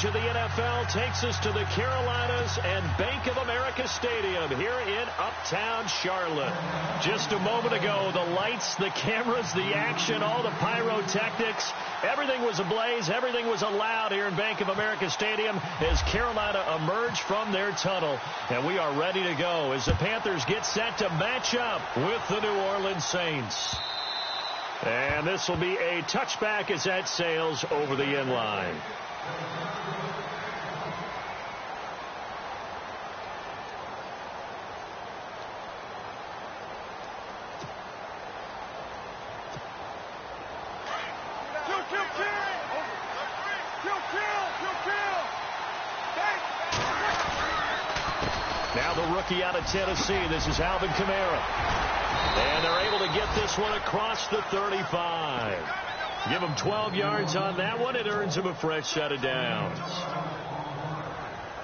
coverage of the NFL takes us to the Carolinas and Bank of America Stadium here in Uptown Charlotte. Just a moment ago, the lights, the cameras, the action, all the pyrotechnics, everything was ablaze, everything was allowed here in Bank of America Stadium as Carolina emerged from their tunnel. And we are ready to go as the Panthers get set to match up with the New Orleans Saints. And this will be a touchback as that sails over the end line. Now the rookie out of Tennessee. This is Alvin Kamara. And they're able to get this one across the 35. Give him 12 yards on that one. It earns him a fresh set of downs.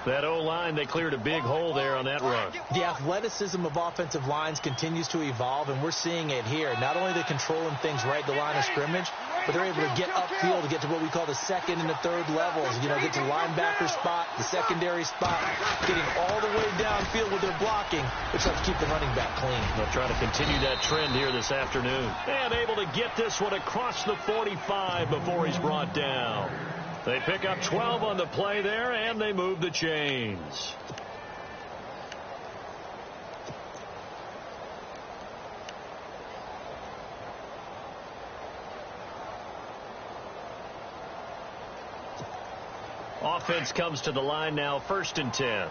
That O-line, they cleared a big hole there on that run. The athleticism of offensive lines continues to evolve, and we're seeing it here. Not only are they controlling things right at the line of scrimmage, but they're able to get upfield to get to what we call the second and the third levels. You know, get to the linebacker spot, the secondary spot, getting all the way downfield with their blocking, which helps keep the running back clean. They'll try to continue that trend here this afternoon. And able to get this one across the 45 before he's brought down. They pick up 12 on the play there, and they move the chains. Offense comes to the line now, 1st and 10.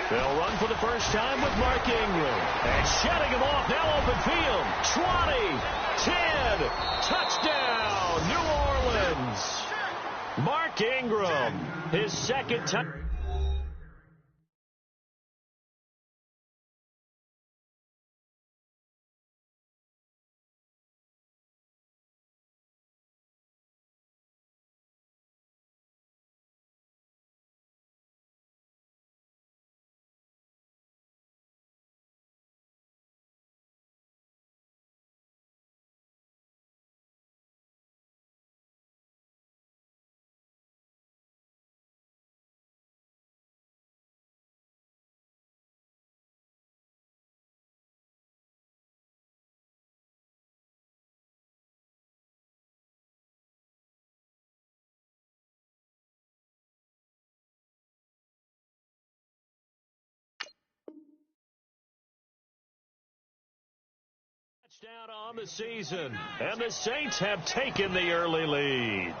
They'll run for the first time with Mark Ingram. And shutting him off now open field. 20, 10, touchdown, New Orleans. Mark Ingram, his second touchdown. Touchdown on the season, and the Saints have taken the early lead.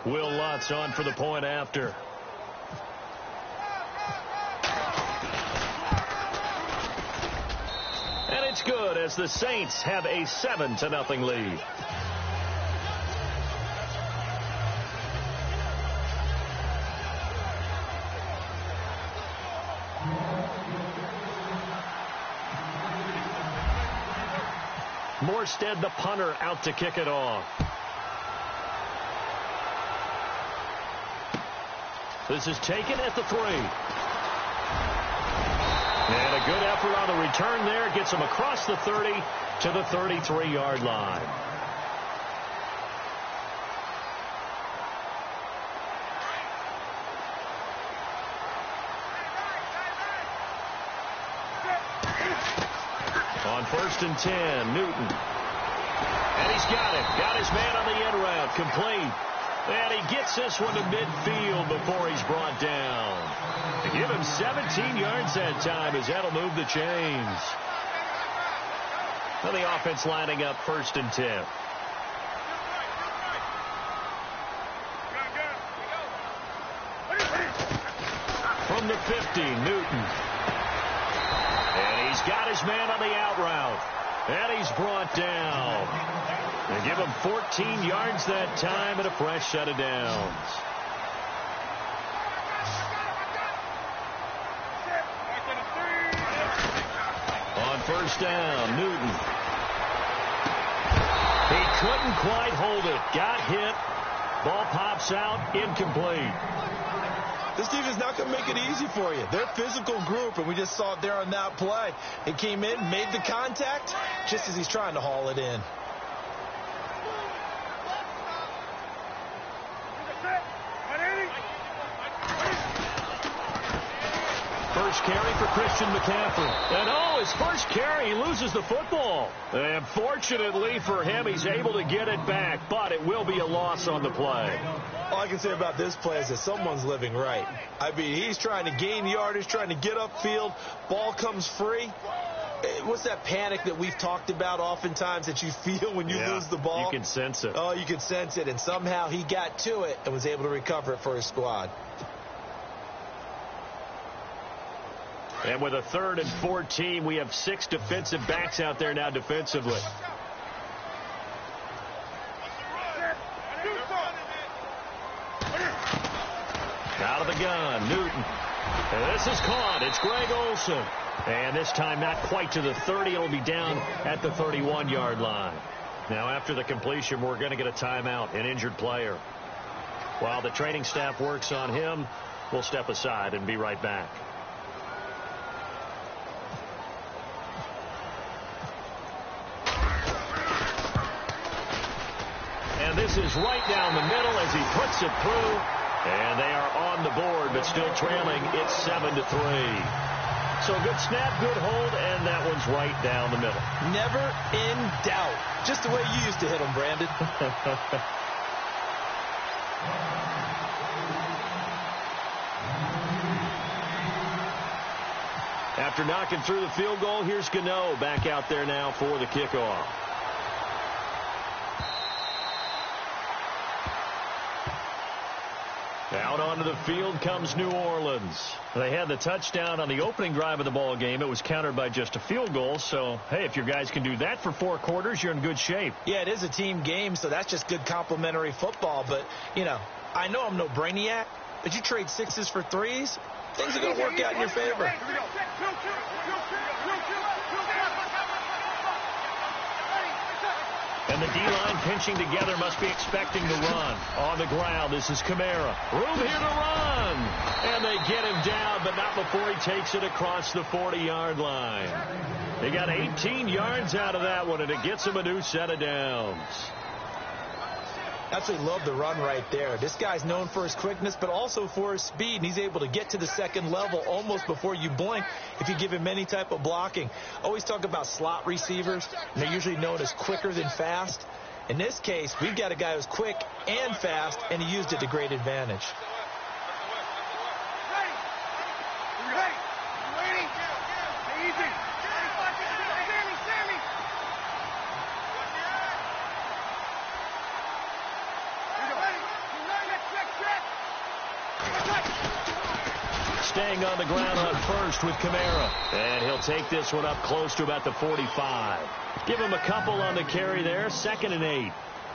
Will Lutz on for the point after. And it's good as the Saints have a 7-0 lead. Morstead, the punter, out to kick it off. This is taken at the 3. And a good effort on the return there. Gets him across the 30 to the 33-yard line. On 1st and 10, Newton. And he's got it. Got his man on the end route. Complete. And he gets this one to midfield before he's brought down. To give him 17 yards that time as that'll move the chains. And the offense lining up 1st and 10. From the 50, Newton. And he's got his man on the out route. And he's brought down. They give him 14 yards that time and a fresh set of downs. On 1st down, Newton. He couldn't quite hold it. Got hit. Ball pops out. Incomplete. This defense is not going to make it easy for you. They're a physical group, and we just saw it there on that play. He came in, made the contact, just as he's trying to haul it in. First carry for Christian McCaffrey. And his first carry, he loses the football. And fortunately for him, he's able to get it back, but it will be a loss on the play. All I can say about this play is that someone's living right. I mean, he's trying to gain yardage, trying to get upfield. Ball comes free. What's that panic that we've talked about oftentimes that you feel when you lose the ball? You can sense it. Oh, you can sense it. And somehow he got to it and was able to recover it for his squad. And with a 3rd and 14, we have 6 defensive backs out there now defensively. Out of the gun, Newton. And this is caught. It's Greg Olsen. And this time not quite to the 30. It'll be down at the 31-yard line. Now after the completion, we're going to get a timeout, an injured player. While the training staff works on him, we'll step aside and be right back. And this is right down the middle as he puts it through. And they are on the board, but still trailing. It's 7-3. So good snap, good hold, and that one's right down the middle. Never in doubt. Just the way you used to hit them, Brandon. After knocking through the field goal, here's Gano back out there now for the kickoff. Out onto the field comes New Orleans. They had the touchdown on the opening drive of the ball game. It was countered by just a field goal. So, hey, if your guys can do that for 4 quarters, you're in good shape. Yeah, it is a team game, so that's just good complimentary football. But, you know, I know I'm no brainiac, but you trade 6s for 3s, things are going to work out in your favor. And the D-line pinching together must be expecting to run. On the ground, this is Kamara. Room here to run. And they get him down, but not before he takes it across the 40-yard line. They got 18 yards out of that one, and it gets him a new set of downs. Absolutely love the run right there. This guy's known for his quickness, but also for his speed. And he's able to get to the second level almost before you blink if you give him any type of blocking. Always talk about slot receivers, and they're usually known as quicker than fast. In this case, we've got a guy who's quick and fast, and he used it to great advantage. Staying on the ground on first with Kamara. And he'll take this one up close to about the 45. Give him a couple on the carry there. 2nd and 8.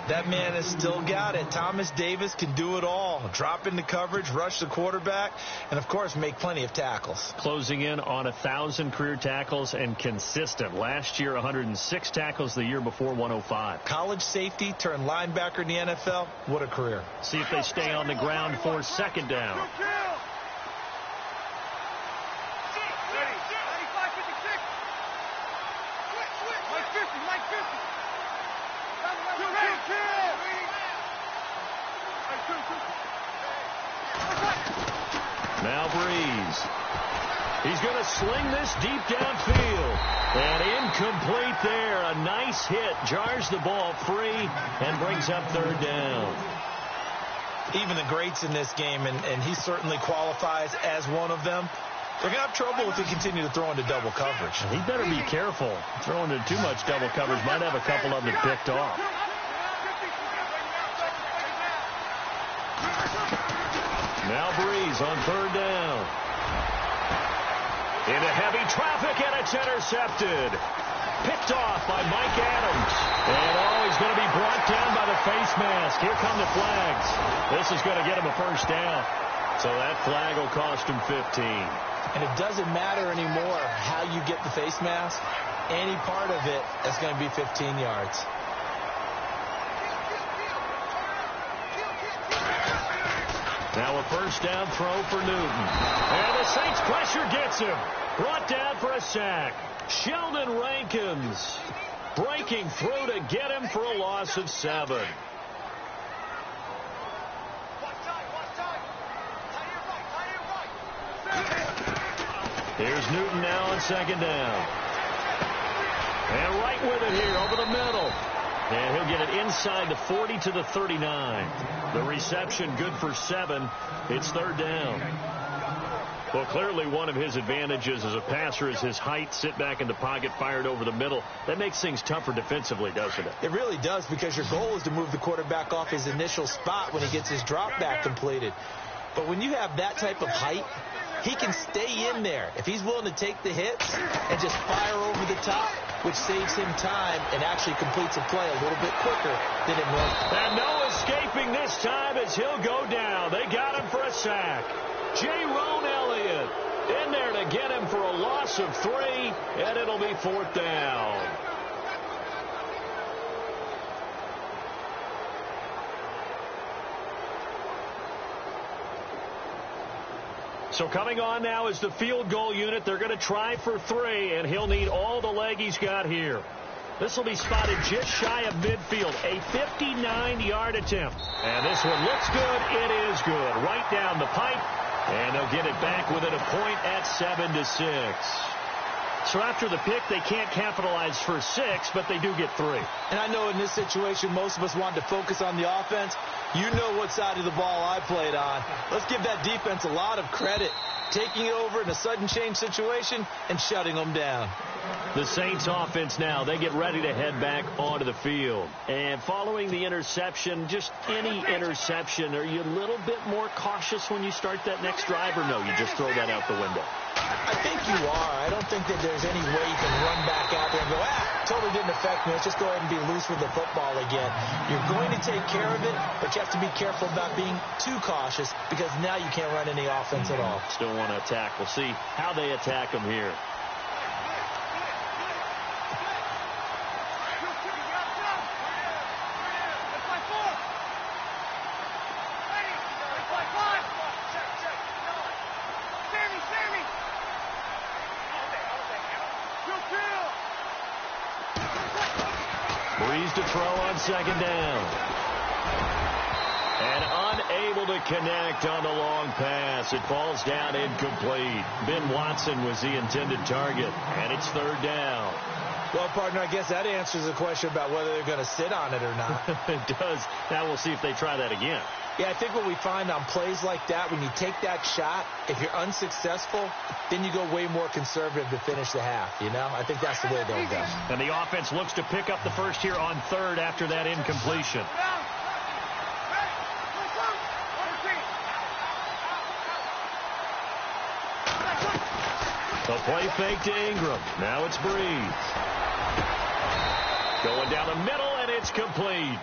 That man has still got it. Thomas Davis can do it all. Drop into coverage, rush the quarterback, and, of course, make plenty of tackles. Closing in on 1,000 career tackles and consistent. Last year, 106 tackles. The year before, 105. College safety turned linebacker in the NFL. What a career. See if they stay on the ground for 2nd down. Now Breeze. He's going to sling this deep downfield. And incomplete there. A nice hit. Jars the ball free and brings up 3rd down. Even the greats in this game, and he certainly qualifies as one of them, they're going to have trouble if they continue to throw into double coverage. He better be careful. Throwing into too much double coverage might have a couple of them picked off. Now Breeze on 3rd down. Into heavy traffic, and it's intercepted. Picked off by Mike Adams. And he's going to be brought down by the face mask. Here come the flags. This is going to get him a 1st down. So that flag will cost him 15. And it doesn't matter anymore how you get the face mask. Any part of it is going to be 15 yards. Now a first down throw for Newton. And the Saints pressure gets him. Brought down for a sack. Sheldon Rankins breaking through to get him for a loss of 7. Here's Newton now on second down. And right with it here over the middle. And he'll get it inside the 40 to the 39. The reception good for 7. It's third down. Well, clearly one of his advantages as a passer is his height. Sit back in the pocket, fired over the middle. That makes things tougher defensively, doesn't it? It really does, because your goal is to move the quarterback off his initial spot when he gets his drop back completed. But when you have that type of height, he can stay in there if he's willing to take the hits and just fire over the top, which saves him time and actually completes a play a little bit quicker than it normally. And no escaping this time as he'll go down. They got him for a sack. Jerome Elliott in there to get him for a loss of 3, and it'll be fourth down. So coming on now is the field goal unit. They're going to try for 3, and he'll need all the leg he's got here. This will be spotted just shy of midfield. A 59-yard attempt. And this one looks good. It is good. Right down the pipe. And they'll get it back within a point at 7-6. So after the pick, they can't capitalize for 6, but they do get 3. And I know in this situation, most of us wanted to focus on the offense. You know what side of the ball I played on. Let's give that defense a lot of credit, taking it over in a sudden change situation and shutting them down. The Saints offense now, they get ready to head back onto the field. And following the interception, just any interception, are you a little bit more cautious when you start that next drive, or no, you just throw that out the window? I think you are. I don't think that there's any way you can run back out there and go, totally didn't affect me. Let's just go ahead and be loose with the football again. You're going to take care of it, but you have to be careful about being too cautious, because now you can't run any offense at all. Still want to attack. We'll see how they attack them here. Breeze to throw on second down. And unable to connect on the long pass. It falls down incomplete. Ben Watson was the intended target, and it's third down. Well, partner, I guess that answers the question about whether they're going to sit on it or not. It does. Now we'll see if they try that again. Yeah, I think what we find on plays like that, when you take that shot, if you're unsuccessful, then you go way more conservative to finish the half, you know? I think that's the way they'll go. And the offense looks to pick up the first here on third after that incompletion. The play fake to Ingram. Now it's Breeze. Going down the middle, and it's complete.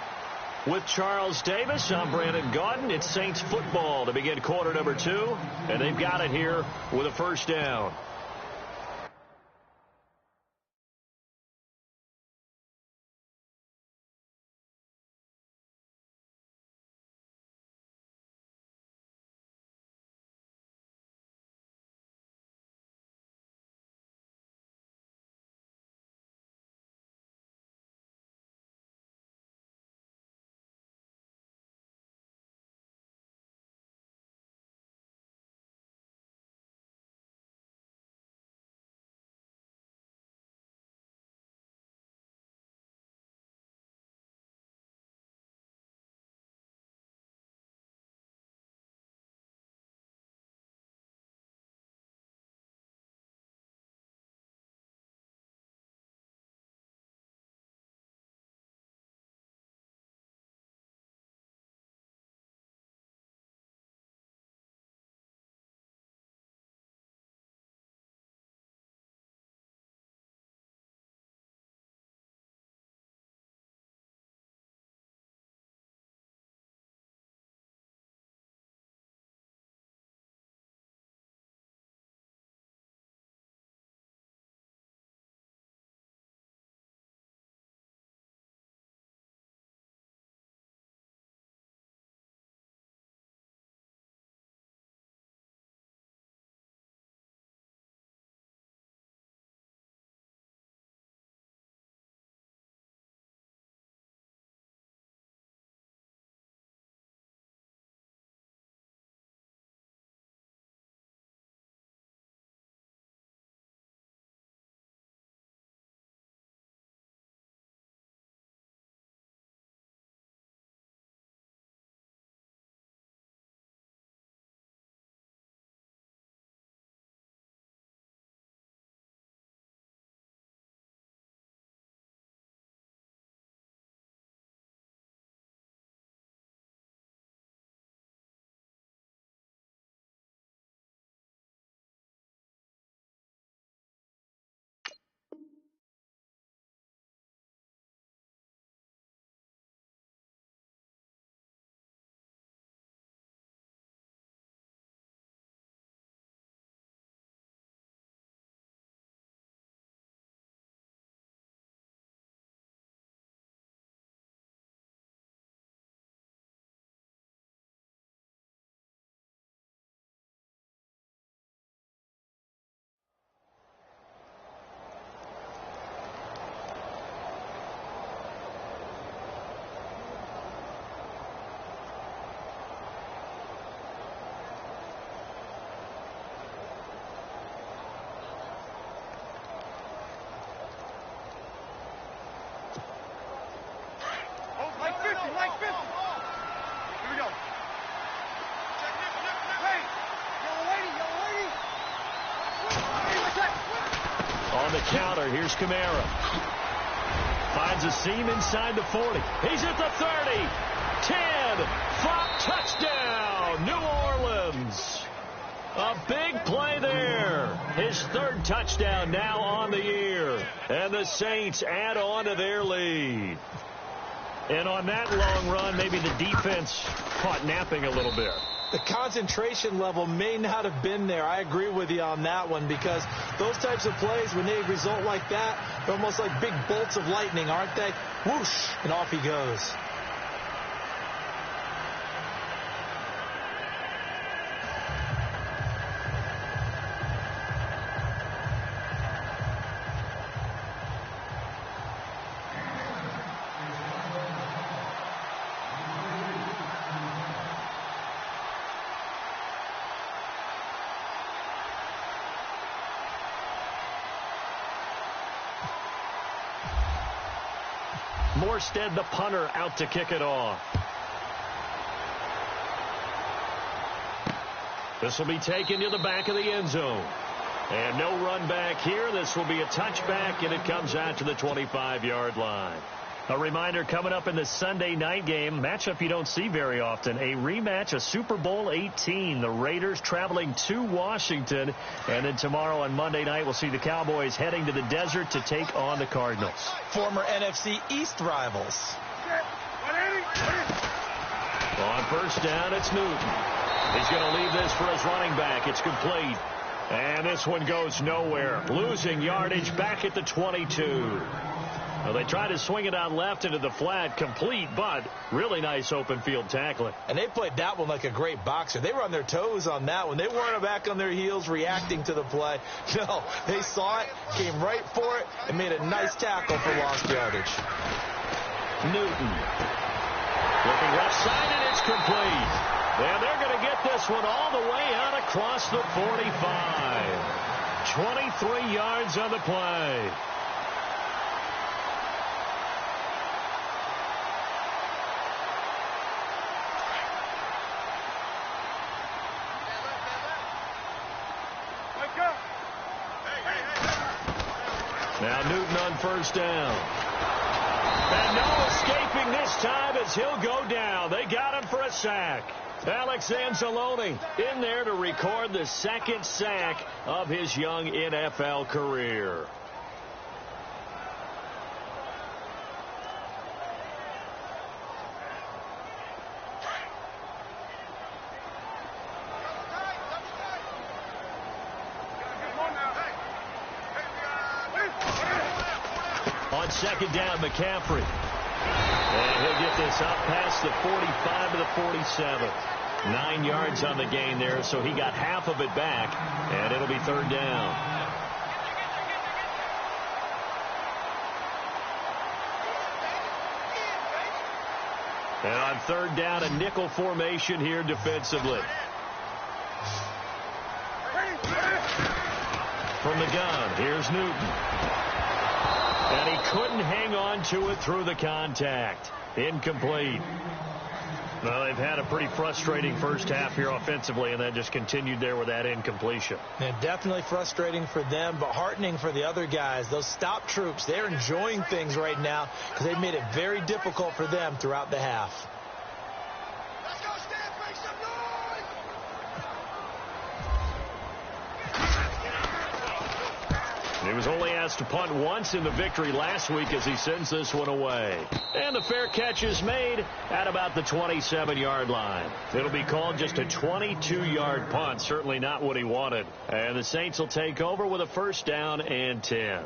With Charles Davis, I'm Brandon Gaudin. It's Saints football to begin quarter number 2, and they've got it here with a first down. the counter. Here's Kamara. Finds a seam inside the 40. He's at the 30. 10. 5. Touchdown. New Orleans. A big play there. His third touchdown now on the year. And the Saints add on to their lead. And on that long run, maybe the defense caught napping a little bit. The concentration level may not have been there. I agree with you on that one, because those types of plays, when they result like that, they're almost like big bolts of lightning, aren't they? Whoosh, and off he goes. Morstead, the punter, out to kick it off. This will be taken to the back of the end zone. And no run back here. This will be a touchback, and it comes out to the 25-yard line. A reminder, coming up in the Sunday night game, matchup you don't see very often, a rematch of Super Bowl 18. The Raiders traveling to Washington. And then tomorrow on Monday night, we'll see the Cowboys heading to the desert to take on the Cardinals. Former NFC East rivals. On first down, it's Newton. He's going to leave this for his running back. It's complete. And this one goes nowhere. Losing yardage back at the 22. Well, they tried to swing it out left into the flat, complete, but really nice open field tackling. And they played that one like a great boxer. They were on their toes on that one. They weren't back on their heels reacting to the play. No, they saw it, came right for it, and made a nice tackle for lost yardage. Newton. Looking left side, and it's complete. And they're going to get this one all the way out across the 45. 23 yards on the play. Now Newton on first down. And no escaping this time as he'll go down. They got him for a sack. Alex Anzalone in there to record the second sack of his young NFL career. On second down, McCaffrey. And he'll get this up past the 45 to the 47. 9 yards on the gain there, so he got half of it back, and it'll be third down. And on third down, a nickel formation here defensively. From the gun, here's Newton. And he couldn't hang on to it through the contact. Incomplete. Well, they've had a pretty frustrating first half here offensively, and then just continued there with that incompletion. Yeah, definitely frustrating for them, but heartening for the other guys. Those stop troops, they're enjoying things right now because they've made it very difficult for them throughout the half. Let's go, Stan, make some noise! He was only asked to punt once in the victory last week as he sends this one away. And the fair catch is made at about the 27-yard line. It'll be called just a 22-yard punt. Certainly not what he wanted. And the Saints will take over with a first down and 10.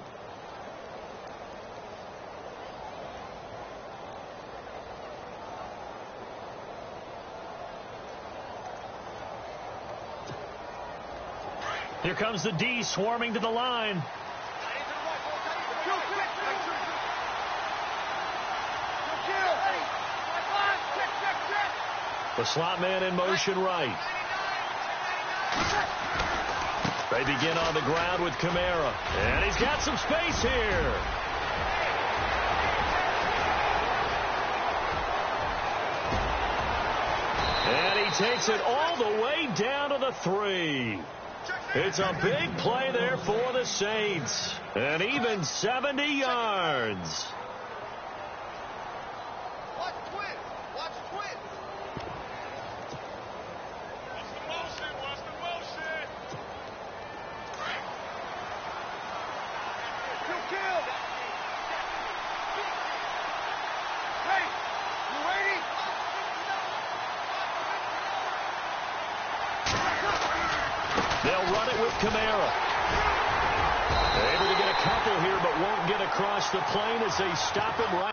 Here comes the D swarming to the line. The slot man in motion right. They begin on the ground with Kamara. And he's got some space here. And he takes it all the way down to the 3. It's a big play there for the Saints. And even 70 yards. Watch twin. Watch twin. Watch the motion. Watch the motion. Kill. Hey, you ready? They'll run it with Kamara. Able to get a couple here, but won't get across the plane as they stop him right.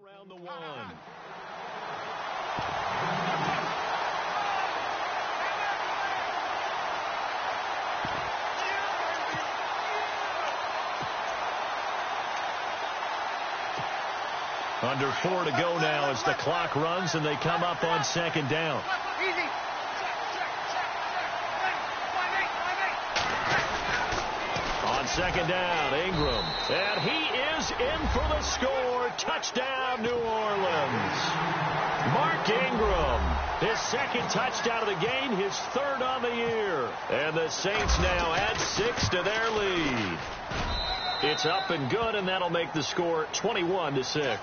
Around the one. Under 4 to go now as the clock runs and they come up on second down. On second down, Ingram. And he is in for the score. Touchdown, New Orleans. Mark Ingram His second touchdown of the game, his third on the year. And the Saints now add 6 to their lead. It's up and good, and that'll make the score 21-6.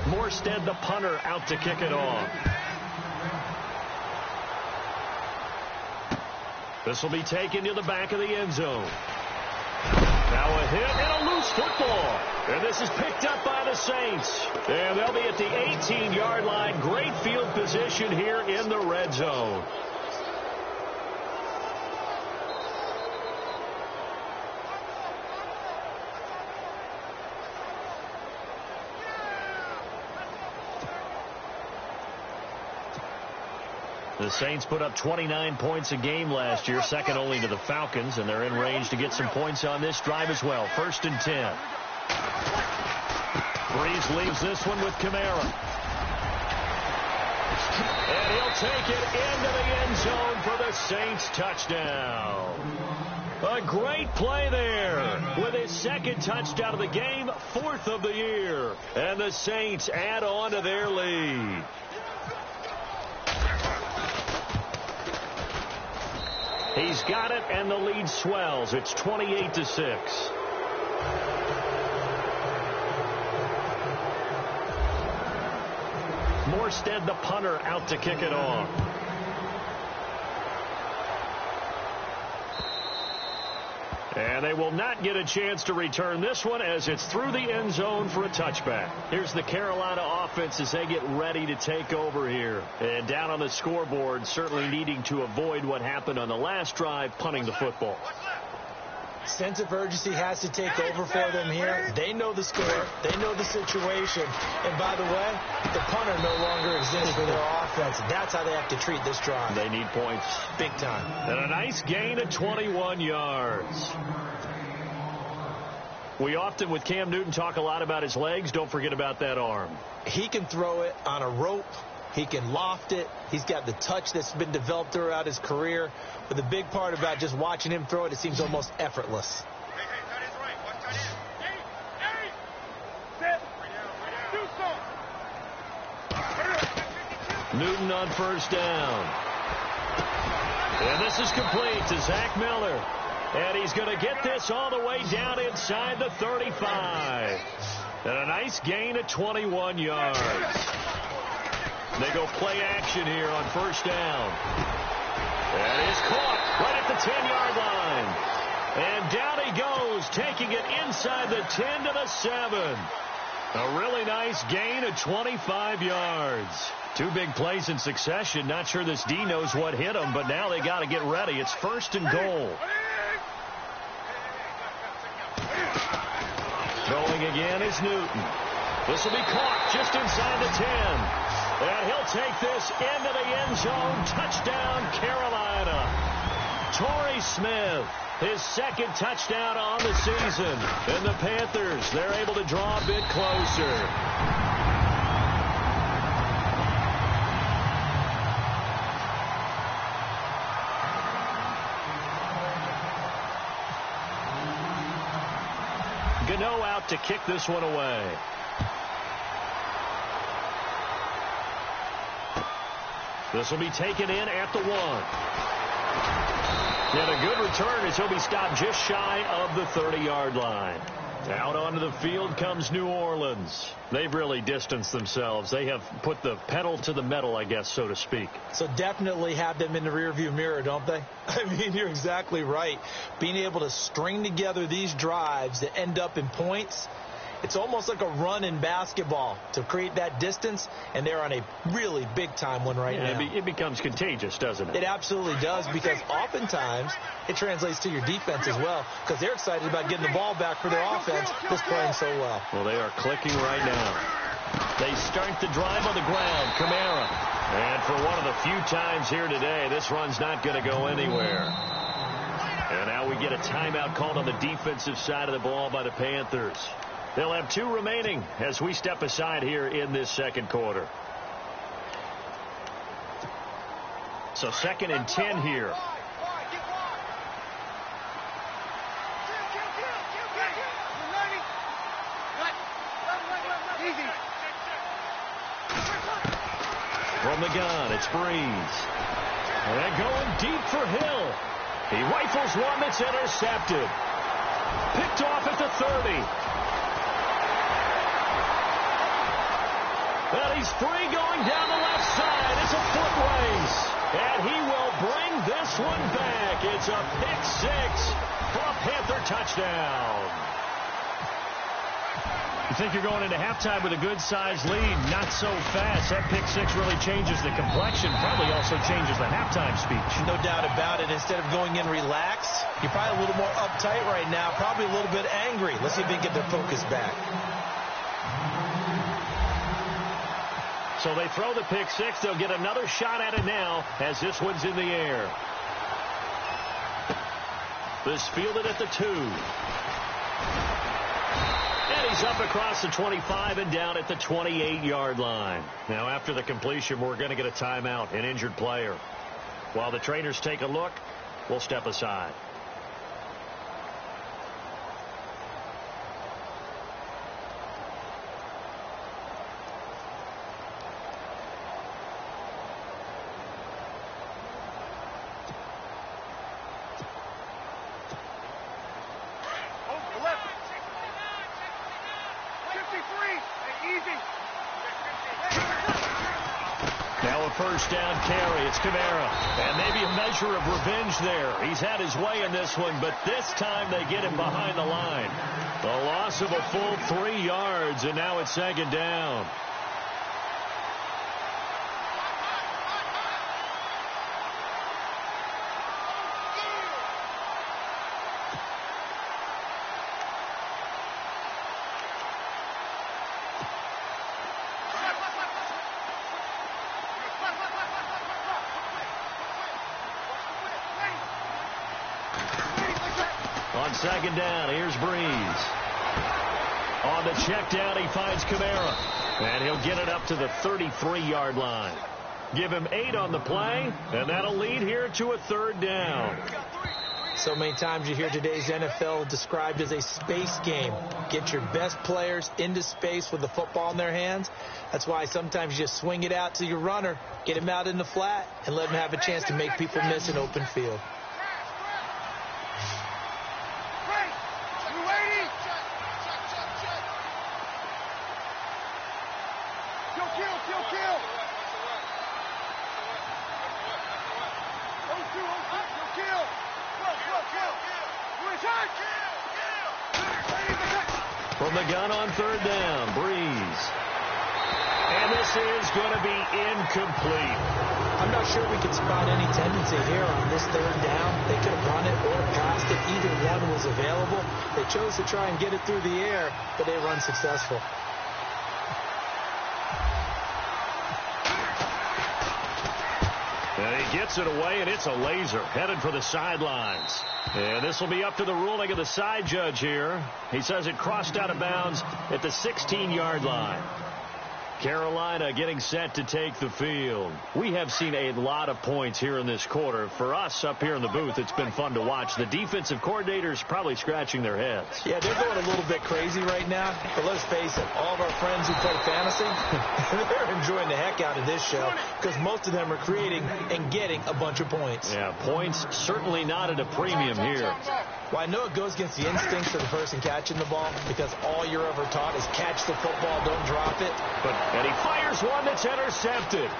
Morstead, the punter, out to kick it off. This will be taken to the back of the end zone. Now a hit and a loose football. And this is picked up by the Saints. And they'll be at the 18-yard line. Great field position here in the red zone. The Saints put up 29 points a game last year, second only to the Falcons, and they're in range to get some points on this drive as well. 1st and 10. Breeze leaves this one with Kamara. And he'll take it into the end zone for the Saints touchdown. A great play there with his second touchdown of the game, 4th of the year. And the Saints add on to their lead. He's got it, and the lead swells. It's 28-6. Morstead, the punter, out to kick it off. And they will not get a chance to return this one as it's through the end zone for a touchback. Here's the Carolina offense as they get ready to take over here. And down on the scoreboard, certainly needing to avoid what happened on the last drive, punting the football. Sense of urgency has to take over for them here. They know the score. They know the situation. And by the way, the punter no longer exists for their offense. That's how they have to treat this drive. They need points. Big time. And a nice gain of 21 yards. We often, with Cam Newton, talk a lot about his legs. Don't forget about that arm. He can throw it on a rope. He can loft it. He's got the touch that's been developed throughout his career. But the big part about just watching him throw it, it seems almost effortless. Newton on 1st down. And this is complete to Zach Miller. And he's going to get this all the way down inside the 35. And a nice gain of 21 yards. They go play action here on 1st down. And he's caught right at the 10-yard line. And down he goes, taking it inside the 10 to the 7. A really nice gain of 25 yards. 2 big plays in succession. Not sure this D knows what hit him, but now they got to get ready. It's 1st and goal. Throwing again is Newton. This will be caught just inside the 10. And he'll take this into the end zone. Touchdown, Carolina. Torrey Smith, his second touchdown on the season. And the Panthers, they're able to draw a bit closer. Gano out to kick this one away. This will be taken in at the 1. And a good return as he'll be stopped just shy of the 30-yard line. Out onto the field comes New Orleans. They've really distanced themselves. They have put the pedal to the metal, I guess, so to speak. So definitely have them in the rearview mirror, don't they? I mean, you're exactly right. Being able to string together these drives that end up in points, it's almost like a run in basketball to create that distance, and they're on a really big-time one right now. It becomes contagious, doesn't it? It absolutely does, because oftentimes it translates to your defense as well, because they're excited about getting the ball back for their offense that's playing so well. Well, they are clicking right now. They start the drive on the ground. Kamara. And for one of the few times here today, this run's not going to go anywhere. And now we get a timeout called on the defensive side of the ball by the Panthers. They'll have 2 remaining as we step aside here in this second quarter. So 2nd and 10 here. From the gun, it's Breeze. And going deep for Hill. He rifles one that's intercepted. Picked off at the 30. And he's free going down the left side. It's a foot race. And he will bring this one back. It's a pick six for a Panther touchdown. You think you're going into halftime with a good-sized lead. Not so fast. That pick six really changes the complexion. Probably also changes the halftime speech. No doubt about it. Instead of going in relaxed, you're probably a little more uptight right now. Probably a little bit angry. Let's see if they can get their focus back. So they throw the pick six. They'll get another shot at it now as this one's in the air. This fielded at the 2. And he's up across the 25 and down at the 28-yard line. Now, after the completion, we're going to get a timeout, an injured player. While the trainers take a look, we'll step aside. Now a first down carry. It's Kamara. And maybe a measure of revenge there. He's had his way in this one, but this time they get him behind the line. The loss of a full 3 yards, and now it's second down. On second down, here's Breeze. On the check down, he finds Kamara. And he'll get it up to the 33-yard line. Give him 8 on the play, and that'll lead here to a third down. So many times you hear today's NFL described as a space game. Get your best players into space with the football in their hands. That's why sometimes you just swing it out to your runner, get him out in the flat, and let him have a chance to make people miss an open field. From the gun on third down, Breeze. And this is going to be incomplete. I'm not sure we can spot any tendency here on this third down. They could have run it or passed it. Either one was available. They chose to try and get it through the air, but they run successful. And he gets it away, and it's a laser headed for the sidelines. And this will be up to the ruling of the side judge here. He says it crossed out of bounds at the 16-yard line. Carolina getting set to take the field. We have seen a lot of points here in this quarter. For us up here in the booth, it's been fun to watch. The defensive coordinators probably scratching their heads. Yeah, they're going a little bit crazy right now. But let's face it, all of our friends who play fantasy, they're enjoying the heck out of this show because most of them are creating and getting a bunch of points. Yeah, points certainly not at a premium here. Well, I know it goes against the instincts of the person catching the ball because all you're ever taught is catch the football, don't drop it. And he fires one that's intercepted.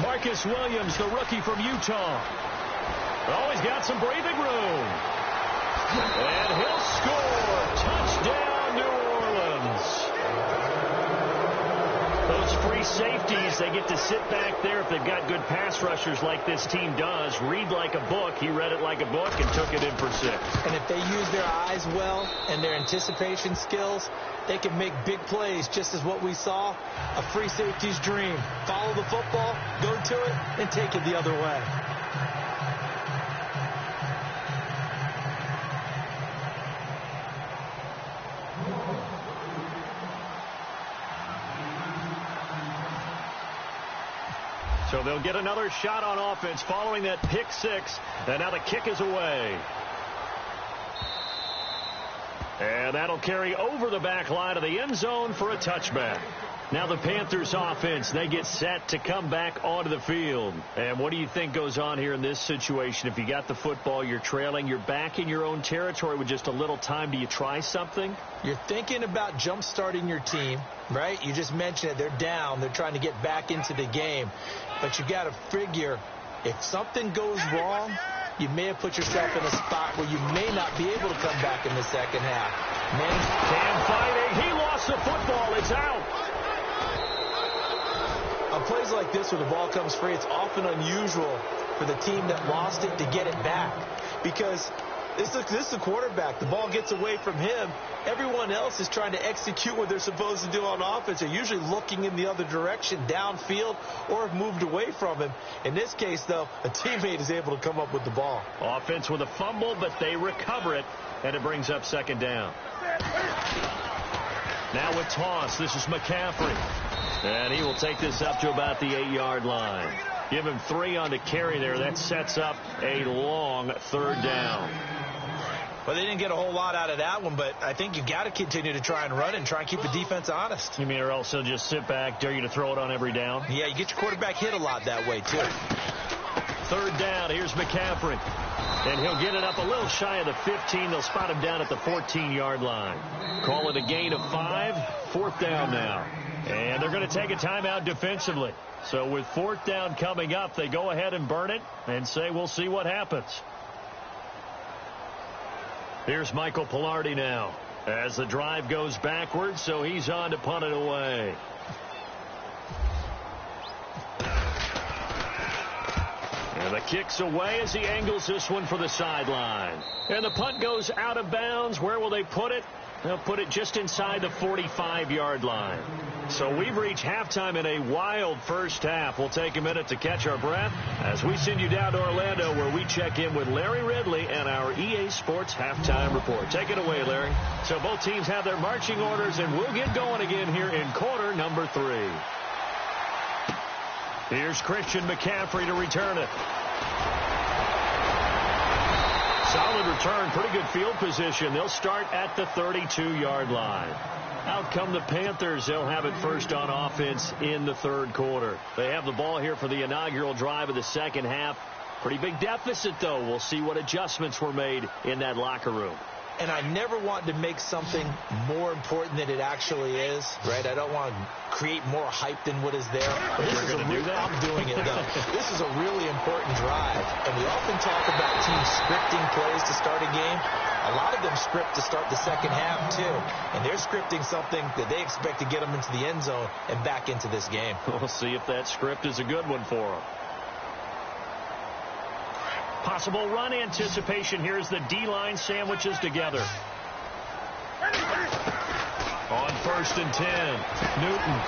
Marcus Williams, the rookie from Utah. Oh, he's got some breathing room. And he'll score. Touchdown, New Orleans. Those free safeties, they get to sit back there if they've got good pass rushers like this team does. Read like a book. He read it like a book and took it in for 6. And if they use their eyes well and their anticipation skills, they can make big plays, just as what we saw, a free safety's dream. Follow the football, go to it, and take it the other way. So they'll get another shot on offense following that pick 6, and now the kick is away. And that'll carry over the back line of the end zone for a touchback. Now the Panthers offense, they get set to come back onto the field. And what do you think goes on here in this situation? If you got the football, you're trailing, you're back in your own territory with just a little time. Do you try something? You're thinking about jump-starting your team, right? You just mentioned it. They're down. They're trying to get back into the game. But you got to figure if something goes wrong, you may have put yourself in a spot where you may not be able to come back in the second half. Cam fighting. He lost the football. It's out. On plays like this where the ball comes free, it's often unusual for the team that lost it to get it back because this is the quarterback. The ball gets away from him. Everyone else is trying to execute what they're supposed to do on offense. They're usually looking in the other direction, downfield, or have moved away from him. In this case, though, a teammate is able to come up with the ball. Offense with a fumble, but they recover it, and it brings up second down. Now with toss, this is McCaffrey. And he will take this up to about the 8-yard line. Give him 3 on the carry there. That sets up a long third down. Well, they didn't get a whole lot out of that one, but I think you got to continue to try and run it and try and keep the defense honest. You mean or else he'll just sit back, dare you to throw it on every down? Yeah, you get your quarterback hit a lot that way, too. Third down, here's McCaffrey. And he'll get it up a little shy of the 15. They'll spot him down at the 14-yard line. Call it a gain of 5. Fourth down now. And they're going to take a timeout defensively. So with fourth down coming up, they go ahead and burn it and say we'll see what happens. Here's Michael Pilardi now as the drive goes backwards, so he's on to punt it away. And the kick's away as he angles this one for the sideline. And the punt goes out of bounds. Where will they put it? They'll put it just inside the 45-yard line. So we've reached halftime in a wild first half. We'll take a minute to catch our breath as we send you down to Orlando where we check in with Larry Ridley and our EA Sports Halftime Report. Take it away, Larry. So both teams have their marching orders, and we'll get going again here in quarter number 3. Here's Christian McCaffrey to return it. Solid return, pretty good field position. They'll start at the 32-yard line. Out come the Panthers. They'll have it first on offense in the third quarter. They have the ball here for the inaugural drive of the second half. Pretty big deficit, though. We'll see what adjustments were made in that locker room. And I never want to make something more important than it actually is, right? I don't want to create more hype than what is there. You're going to do that? I'm doing it, though. This is a really important drive. And we often talk about teams scripting plays to start a game. A lot of them script to start the second half, too. And they're scripting something that they expect to get them into the end zone and back into this game. We'll see if that script is a good one for them. Possible run anticipation. Here's the D-line sandwiches together. On 1st and 10, Newton.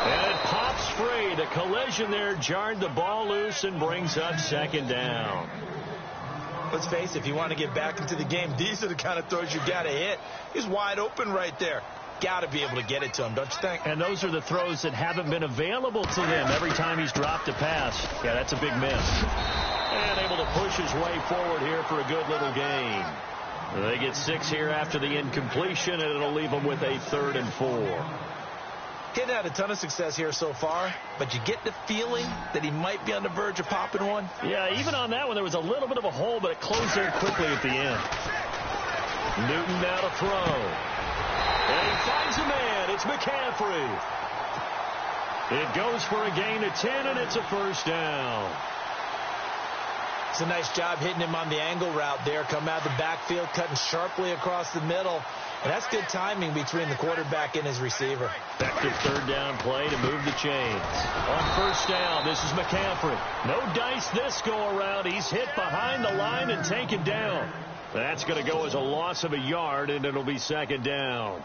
And it pops free. The collision there jarred the ball loose and brings up second down. Let's face it, if you want to get back into the game, these are the kind of throws you got to hit. He's wide open right there. Got to be able to get it to him, don't you think? And those are the throws that haven't been available to them every time he's dropped a pass. Yeah, that's a big miss. And able to push his way forward here for a good little gain. They get 6 here after the incompletion, and it'll leave them with a 3rd and 4. Hadn't had a ton of success here so far, but you get the feeling that he might be on the verge of popping one. Yeah, even on that one, there was a little bit of a hole, but it closed there quickly at the end. Newton now to throw. And he finds a man. It's McCaffrey. It goes for a gain of 10, and it's a first down. It's a nice job hitting him on the angle route there. Come out of the backfield, cutting sharply across the middle. And that's good timing between the quarterback and his receiver. Effective third down play to move the chains. On first down, this is McCaffrey. No dice this go around. He's hit behind the line and taken down. That's going to go as a loss of a yard, and it'll be second down.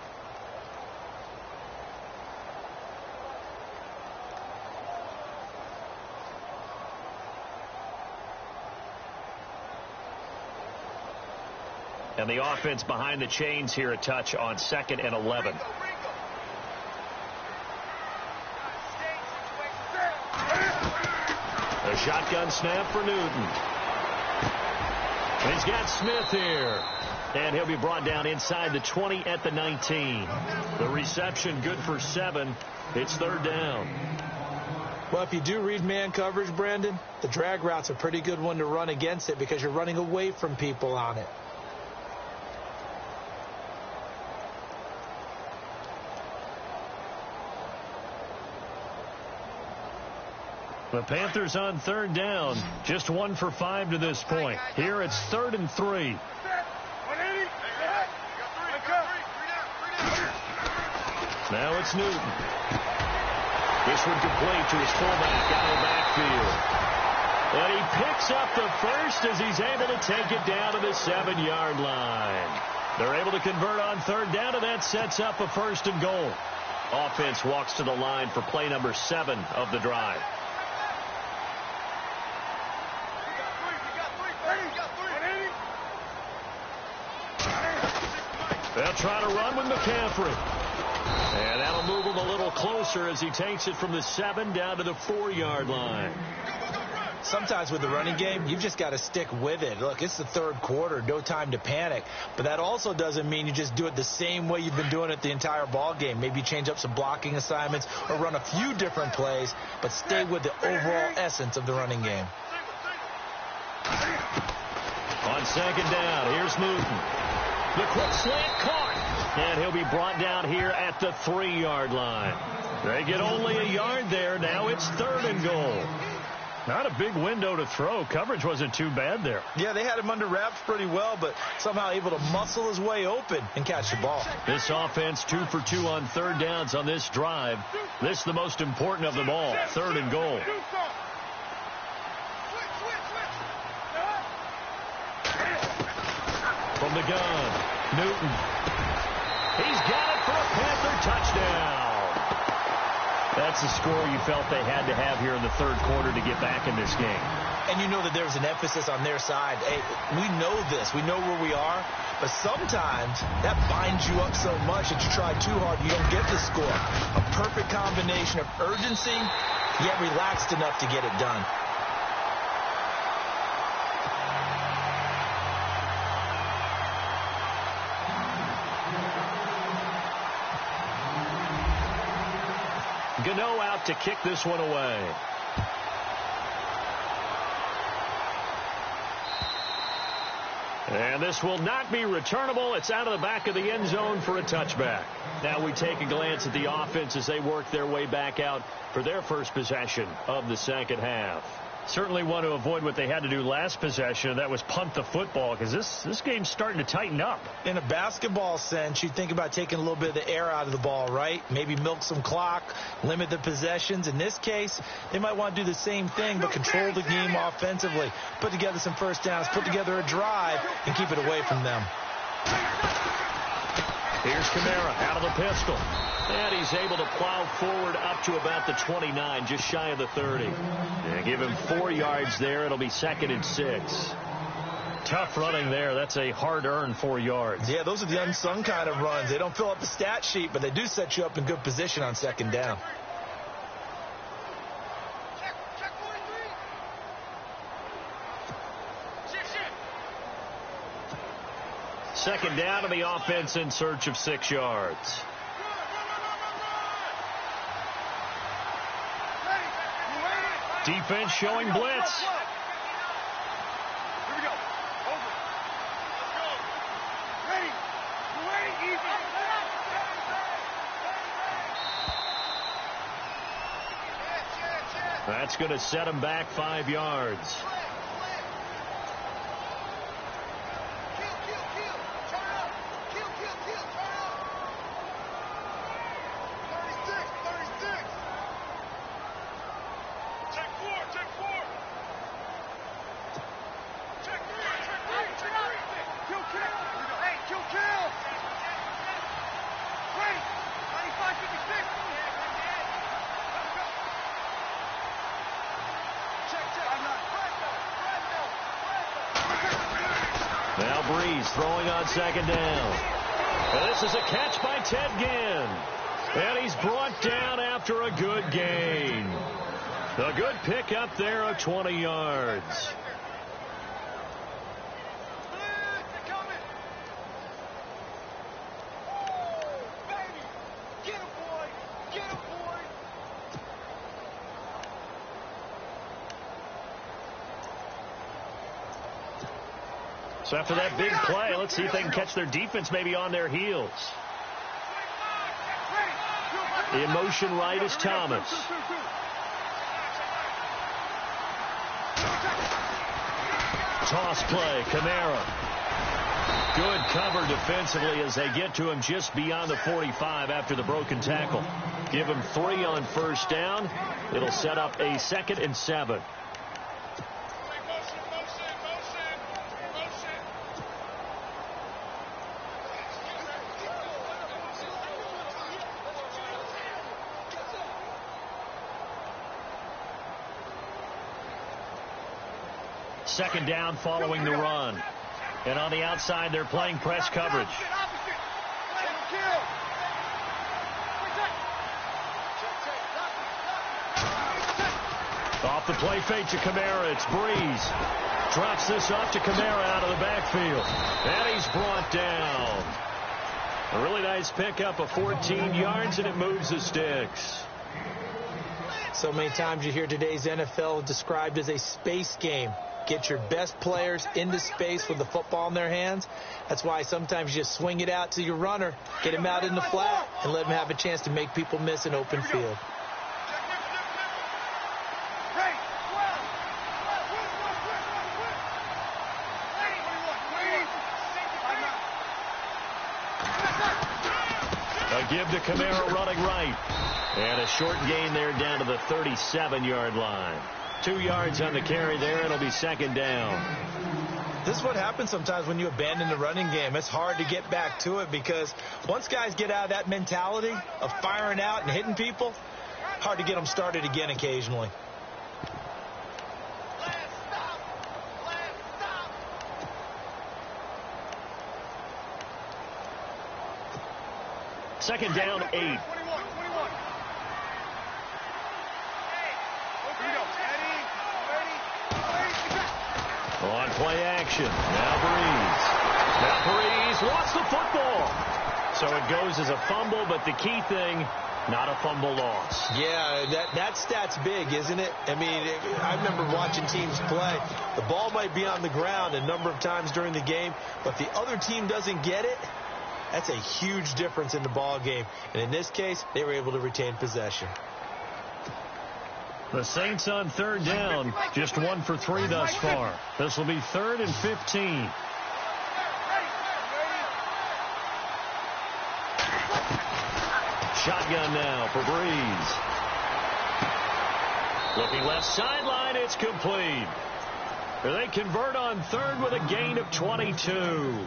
And the offense behind the chains here a touch on 2nd and 11. A shotgun snap for Newton. And he's got Smith here. And he'll be brought down inside the 20 at the 19. The reception good for 7. It's third down. Well, if you do read man coverage, Brandon, the drag route's a pretty good one to run against it because you're running away from people on it. The Panthers on third down, just 1 for 5 to this point. Here it's 3rd and 3. Now it's Newton. This one complete to his fullback out of the backfield. And he picks up the first as he's able to take it down to the 7-yard line. They're able to convert on third down, and that sets up a 1st and goal. Offense walks to the line for play number 7 of the drive. They'll try to run with McCaffrey. And that'll move him a little closer as he takes it from the 7 down to the 4-yard line. Sometimes with the running game, you've just got to stick with it. Look, it's the third quarter, no time to panic. But that also doesn't mean you just do it the same way you've been doing it the entire ball game. Maybe change up some blocking assignments or run a few different plays, but stay with the overall essence of the running game. On second down, here's Newton. The quick slant caught. And he'll be brought down here at the 3-yard line. They get only a yard there. Now it's 3rd and goal. Not a big window to throw. Coverage wasn't too bad there. Yeah, they had him under wraps pretty well, but somehow able to muscle his way open and catch the ball. This offense 2 for 2 on third downs on this drive. This is the most important of them all. 3rd and goal. From the gun, Newton. He's got it for a Panther touchdown. That's the score you felt they had to have here in the third quarter to get back in this game. And you know that there's an emphasis on their side. Hey, we know this. We know where we are. But sometimes that binds you up so much that you try too hard, you don't get the score. A perfect combination of urgency, yet relaxed enough to get it done. Gano out to kick this one away. And this will not be returnable. It's out of the back of the end zone for a touchback. Now we take a glance at the offense as they work their way back out for their first possession of the second half. Certainly want to avoid what they had to do last possession. That was punt the football, because this game's starting to tighten up. In a basketball sense, you think about taking a little bit of the air out of the ball, right? Maybe milk some clock, limit the possessions. In this case, they might want to do the same thing, but control the game offensively. Put together some first downs, put together a drive, and keep it away from them. Here's Kamara out of the pistol. And he's able to plow forward up to about the 29, just shy of the 30. Yeah, give him 4 yards there. It'll be 2nd and 6. Tough running there. That's a hard-earned 4 yards. Yeah, those are the unsung kind of runs. They don't fill up the stat sheet, but they do set you up in good position on second down. Second down, and the offense in search of 6 yards. Defense showing blitz. Here we go. Over. Let's go. Ready. Ready. Easy. That's going to set him back 5 yards. Throwing on second down. And this is a catch by Ted Ginn. And he's brought down after a good gain. A good pickup there of 20 yards. So after that big play, let's see if they can catch their defense maybe on their heels. In motion right is Thomas. Toss play, Kamara. Good cover defensively as they get to him just beyond the 45 after the broken tackle. Give him 3 on first down. It'll set up a 2nd and 7. Second down following the run. And on the outside, they're playing press coverage. Off the play fake to Kamara. It's Breeze. Drops this off to Kamara out of the backfield. And he's brought down. A really nice pickup of 14 yards, and it moves the sticks. So many times you hear today's NFL described as a space game. Get your best players into space with the football in their hands. That's why sometimes you just swing it out to your runner, get him out in the flat, and let him have a chance to make people miss an open field. A give to Kamara running right. And a short gain there down to the 37-yard line. 2 yards on the carry there. It'll be second down. This is what happens sometimes when you abandon the running game. It's hard to get back to it because once guys get out of that mentality of firing out and hitting people, hard to get them started again occasionally. Second down, 8. On play action. Now Breeze lost the football. So it goes as a fumble, but the key thing, not a fumble loss. Yeah, that stat's big, isn't it? I mean, I remember watching teams play. The ball might be on the ground a number of times during the game, but the other team doesn't get it. That's a huge difference in the ball game. And in this case, they were able to retain possession. The Saints on third down, just 1 for 3 thus far. This will be 3rd and 15. Shotgun now for Breeze. Looking left sideline, it's complete. They convert on third with a gain of 22.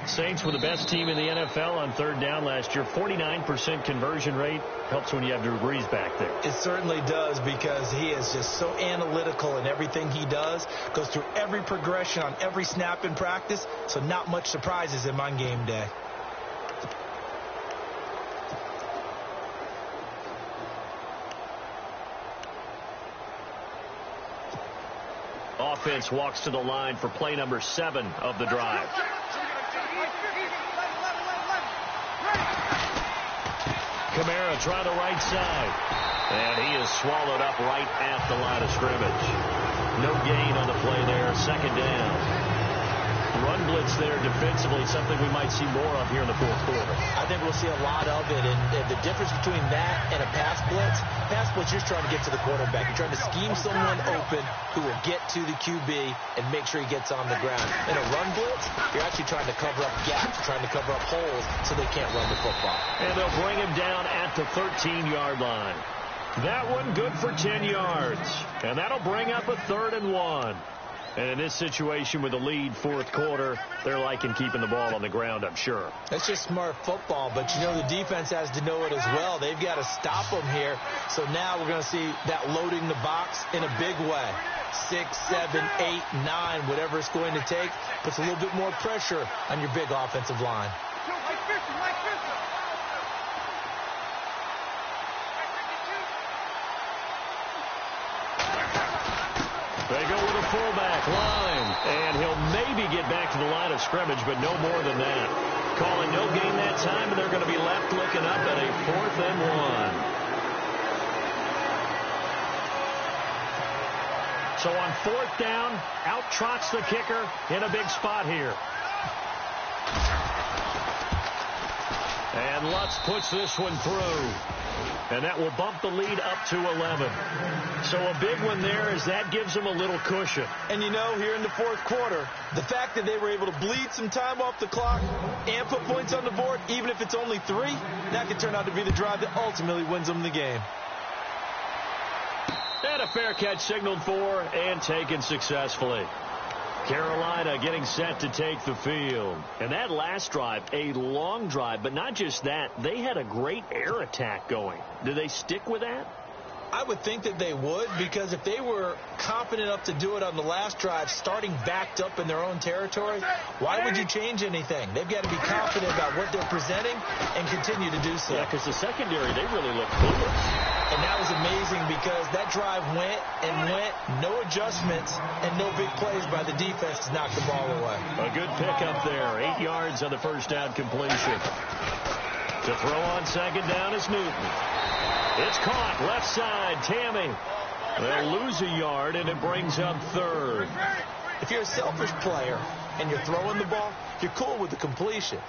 Saints were the best team in the NFL on third down last year. 49% conversion rate. Helps when you have Drew Brees back there. It certainly does because he is just so analytical in everything he does. Goes through every progression on every snap in practice. So not much surprises him on game day. Offense walks to the line for play number 7 of the drive. Kamara try the right side. And he is swallowed up right at the line of scrimmage. No gain on the play there. Second down. Run blitz there defensively, something we might see more of here in the fourth quarter. I think we'll see a lot of it. And the difference between that and a pass blitz, you're trying to get to the quarterback. You're trying to scheme someone open who will get to the QB and make sure he gets on the ground. In a run blitz, you're actually trying to cover up gaps, trying to cover up holes so they can't run the football. And they'll bring him down at the 13-yard line. That one good for 10 yards. And that'll bring up a 3rd and 1. And in this situation with the lead fourth quarter, they're liking keeping the ball on the ground, I'm sure. That's just smart football, but you know the defense has to know it as well. They've got to stop them here. So now we're going to see that loading the box in a big way. 6, 7, 8, 9, whatever it's going to take, puts a little bit more pressure on your big offensive line. They go with a fullback line, and he'll maybe get back to the line of scrimmage, but no more than that. Calling no gain that time, and they're going to be left looking up at a 4th and 1. So on 4th down, out trots the kicker in a big spot here. And Lutz puts this one through. And that will bump the lead up to 11. So a big one there as that gives them a little cushion. And you know, here in the 4th quarter, the fact that they were able to bleed some time off the clock and put points on the board, even if it's only 3, that could turn out to be the drive that ultimately wins them the game. And a fair catch signaled for and taken successfully. Carolina getting set to take the field. And that last drive, a long drive, but not just that. They had a great air attack going. Do they stick with that? I would think that they would, because if they were confident enough to do it on the last drive, starting backed up in their own territory, why would you change anything? They've got to be confident about what they're presenting and continue to do so. Yeah, because the secondary, they really look clueless. And that was amazing because that drive went and went, no adjustments, and no big plays by the defense to knock the ball away. A good pickup there, 8 yards on the first down completion. To throw on second down is Newton. It's caught, left side, Tammy. They'll lose a yard, and it brings up 3rd. If you're a selfish player and you're throwing the ball, you're cool with the completion.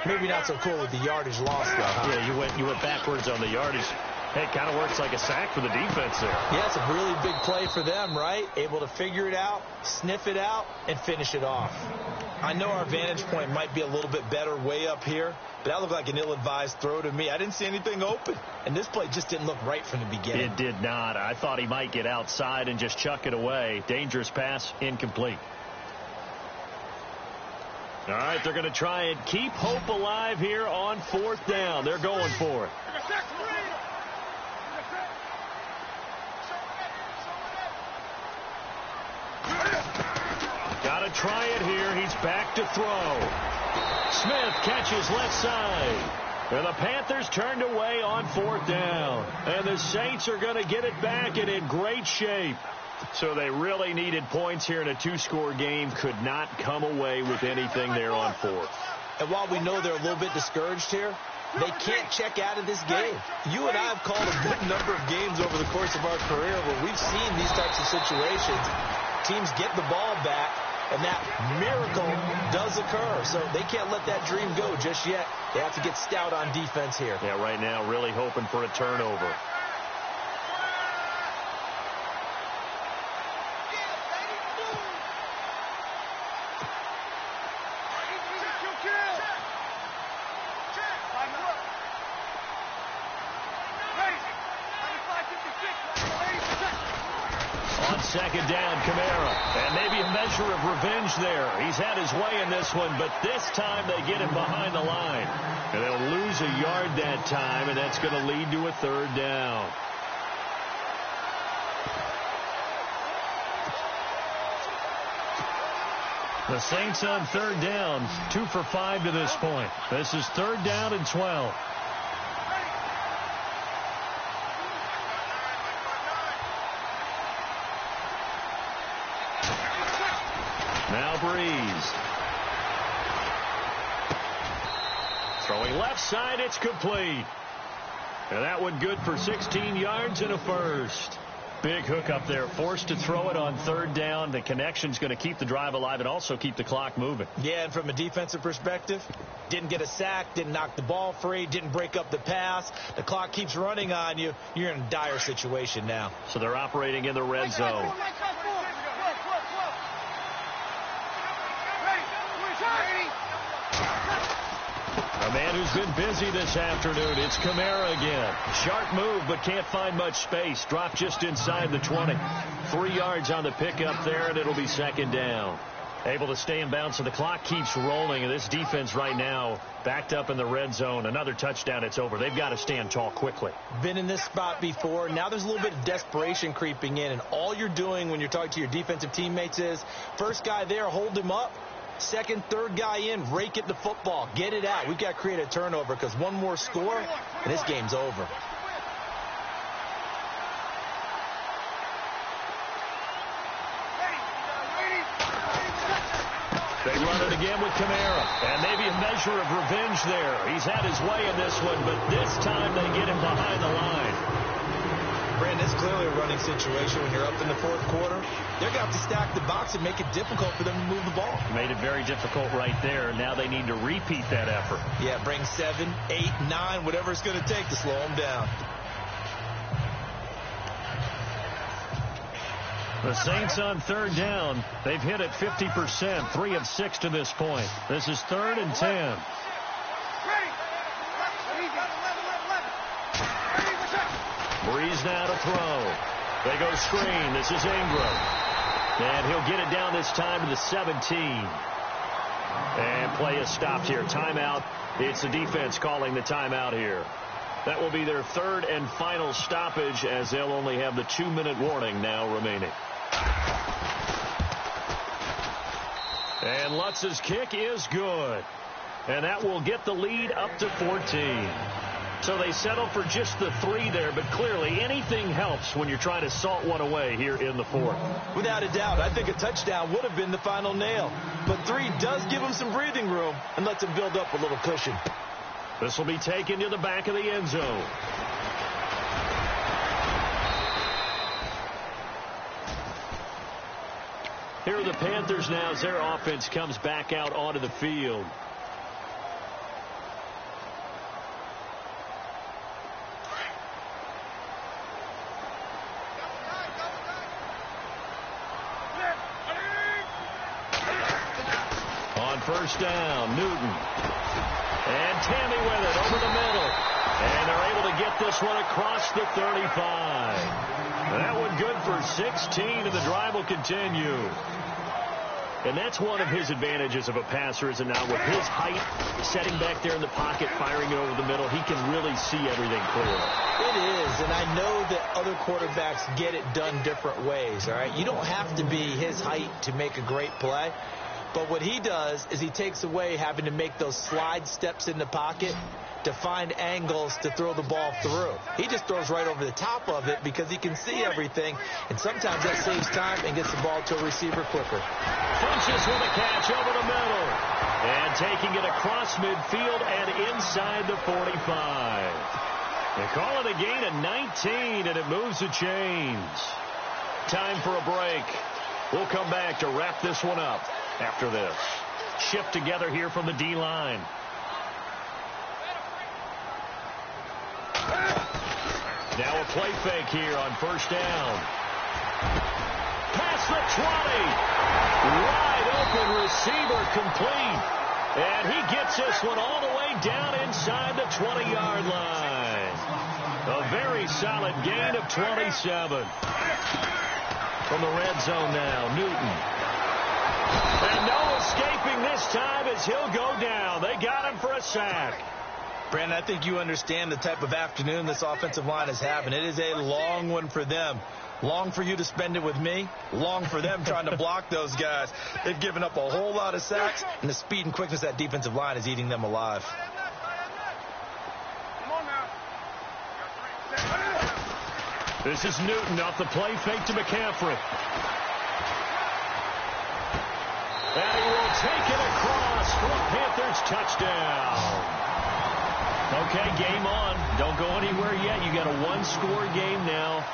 Maybe not so cool with the yardage loss, though, huh? Yeah, you went backwards on the yardage. Hey, it kind of works like a sack for the defense there. Yeah, it's a really big play for them, right? Able to figure it out, sniff it out, and finish it off. I know our vantage point might be a little bit better way up here, but that looked like an ill-advised throw to me. I didn't see anything open, and this play just didn't look right from the beginning. It did not. I thought he might get outside and just chuck it away. Dangerous pass, incomplete. All right, they're going to try and keep hope alive here on 4th down. They're going for it. Got to try it here. He's back to throw. Smith catches left side. And the Panthers turned away on 4th down. And the Saints are going to get it back and in great shape. So they really needed points here in a 2-score game. Could not come away with anything there on 4th. And while we know they're a little bit discouraged here, they can't check out of this game. You and I have called a good number of games over the course of our career where we've seen these types of situations. Teams get the ball back, and that miracle does occur. So they can't let that dream go just yet. They have to get stout on defense here. Yeah, right now really hoping for a turnover. Second down, Kamara. And maybe a measure of revenge there. He's had his way in this one, but this time they get him behind the line. And they'll lose a yard that time, and that's going to lead to a 3rd down. The Saints on 3rd down, 2 for 5 to this point. This is 3rd down and 12. Now Breeze. Throwing left side, it's complete. And that one good for 16 yards and a first. Big hook up there, forced to throw it on 3rd down. The connection's going to keep the drive alive and also keep the clock moving. Yeah, and from a defensive perspective, didn't get a sack, didn't knock the ball free, didn't break up the pass. The clock keeps running on you. You're in a dire situation now. So they're operating in the red zone. A man who's been busy this afternoon. It's Kamara again. Sharp move, but can't find much space. Dropped just inside the 20. 3 yards on the pickup there, and it'll be 2nd down. Able to stay in bounds, so the clock keeps rolling. And this defense right now backed up in the red zone. Another touchdown, it's over. They've got to stand tall quickly. Been in this spot before. Now there's a little bit of desperation creeping in. And all you're doing when you're talking to your defensive teammates is, first guy there, hold him up. Second, third guy in, rake it the football. Get it out. We've got to create a turnover because one more score, and this game's over. They run it again with Kamara. And maybe a measure of revenge there. He's had his way in this one, but this time they get him behind the line. Brandon, it's clearly a a running situation when you're up in the fourth quarter, they're going to have to stack the box and make it difficult for them to move the ball. Made it very difficult right there. Now they need to repeat that effort. Yeah, bring 7, 8, 9, whatever it's going to take to slow them down. The Saints on third down. They've hit it 50%, 3 of 6 to this point. This is 3rd and 10. Breeze now to throw. They go screen. This is Ingram. And he'll get it down this time to the 17. And play is stopped here. Timeout. It's the defense calling the timeout here. That will be their 3rd and final stoppage, as they'll only have the 2-minute warning now remaining. And Lutz's kick is good. And that will get the lead up to 14. So they settle for just the 3 there, but clearly anything helps when you're trying to salt one away here in the 4th. Without a doubt, I think a touchdown would have been the final nail. But 3 does give them some breathing room and lets them build up a little cushion. This will be taken to the back of the end zone. Here are the Panthers now as their offense comes back out onto the field. On first down, Newton. And Tammy with it over the middle. And they're able to get this one across the 35. That one good for 16, and the drive will continue. And that's one of his advantages of a passer, is it not? With his height, setting back there in the pocket, firing it over the middle, he can really see everything clearly. It is, and I know that other quarterbacks get it done different ways, all right? You don't have to be his height to make a great play. But what he does is he takes away having to make those slide steps in the pocket to find angles to throw the ball through. He just throws right over the top of it because he can see everything, and sometimes that saves time and gets the ball to a receiver quicker. Funches with a catch over the middle. And taking it across midfield and inside the 45. They call it a gain of 19, and it moves the chains. Time for a break. We'll come back to wrap this one up after this. Shift together here from the D-line. Now a play fake here on first down. Past the 20. Wide open receiver complete. And he gets this one all the way down inside the 20-yard line. A very solid gain of 27. From the red zone now, Newton. And no escaping this time as he'll go down. They got him for a sack. Brandon, I think you understand the type of afternoon this offensive line is having. It is a long one for them. Long for you to spend it with me. Long for them trying to block those guys. They've given up a whole lot of sacks, and the speed and quickness of that defensive line is eating them alive. This is Newton off the play fake to McCaffrey. And he will take it across for a Panthers touchdown. Okay, game on. Don't go anywhere yet. You got a one-score game now.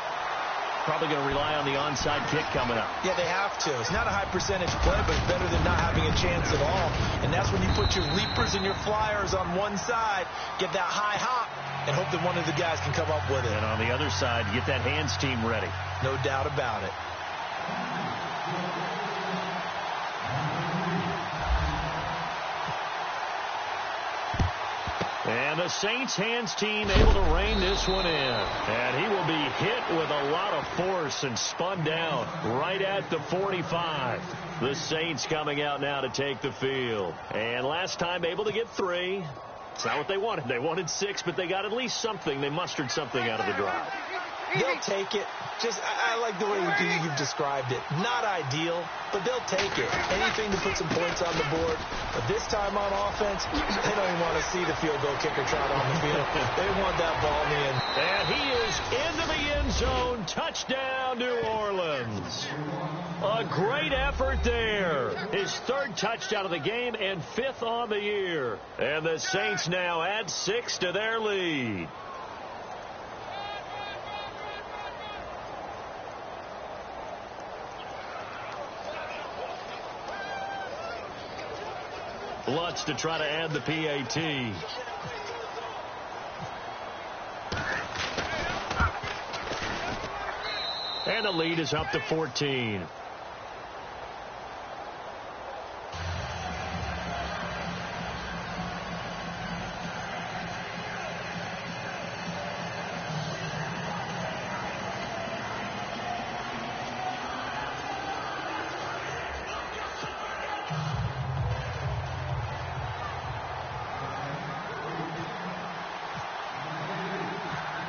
Probably going to rely on the onside kick coming up. Yeah, they have to. It's not a high percentage play, but it's better than not having a chance at all. And that's when you put your leapers and your flyers on one side, get that high hop, and hope that one of the guys can come up with it. And on the other side, get that hands team ready. No doubt about it. And the Saints hands team able to rein this one in. And he will be hit with a lot of force and spun down right at the 45. The Saints coming out now to take the field. And last time able to get 3. It's not what they wanted. They wanted 6, but they got at least something. They mustered something out of the drive. They'll take it. Just, I like the way you've described it. Not ideal, but they'll take it. Anything to put some points on the board. But this time on offense, they don't even want to see the field goal kicker trot on the field. They want that ball in the end. And he is into the end zone. Touchdown, New Orleans. A great effort there. His 3rd touchdown of the game and 5th on the year. And the Saints now add 6 to their lead. Lutz to try to add the PAT. And the lead is up to 14.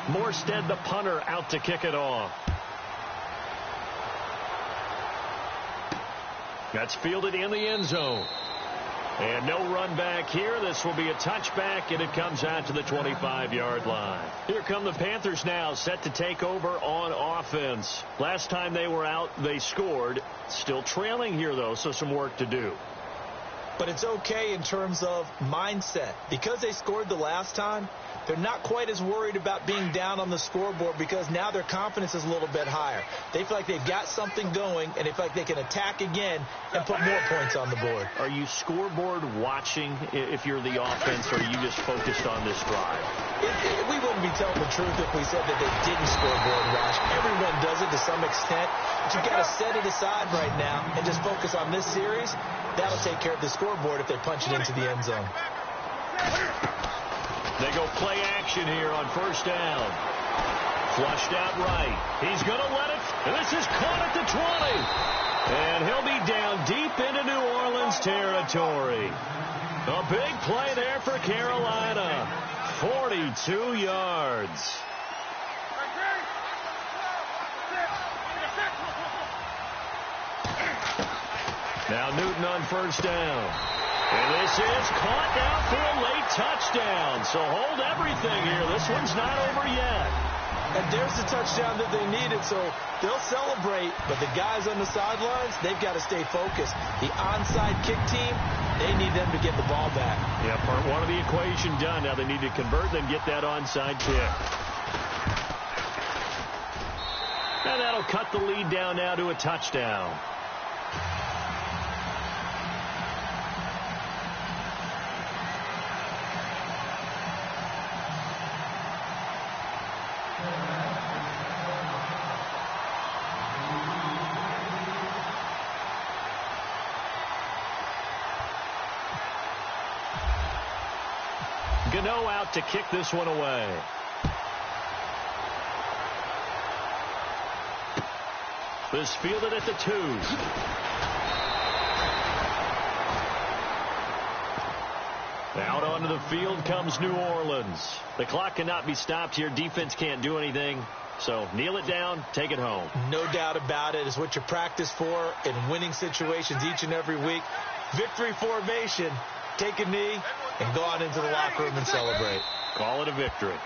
Morstead, the punter, out to kick it off. That's fielded in the end zone. And no run back here. This will be a touchback, and it comes out to the 25-yard line. Here come the Panthers now, set to take over on offense. Last time they were out, they scored. Still trailing here, though, so some work to do. But it's okay in terms of mindset. Because they scored the last time, they're not quite as worried about being down on the scoreboard because now their confidence is a little bit higher. They feel like they've got something going, and they feel like they can attack again and put more points on the board. Are you scoreboard watching if you're the offense, or are you just focused on this drive? We wouldn't be telling the truth if we said that they didn't scoreboard watch. Everyone does it to some extent. But you've got to set it aside right now and just focus on this series. That'll take care of the scoreboard if they punch it into the end zone. They go play action here on first down. Flushed out right. He's going to let it. And this is caught at the 20. And he'll be down deep into New Orleans territory. A big play there for Carolina. 42 yards. Now Newton on first down. And this is caught down for a late touchdown. So hold everything here. This one's not over yet. And there's the touchdown that they needed, so they'll celebrate. But the guys on the sidelines, they've got to stay focused. The onside kick team, they need them to get the ball back. Yeah, part one of the equation done. Now they need to convert, then get that onside kick. And that'll cut the lead down now to a touchdown. Gano out to kick this one away. This fielded at the 2. Out onto the field comes New Orleans. The clock cannot be stopped here. Defense can't do anything. So kneel it down, take it home. No doubt about it. It's what you practice for in winning situations each and every week. Victory formation. Take a knee and go on into the locker room and celebrate. Call it a victory.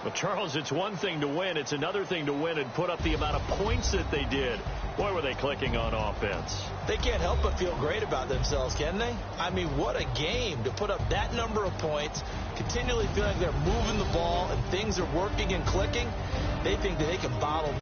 Well, Charles, it's one thing to win. It's another thing to win and put up the amount of points that they did. Boy, were they clicking on offense. They can't help but feel great about themselves, can they? I mean, what a game to put up that number of points, continually feeling like they're moving the ball and things are working and clicking. They think that they can bottle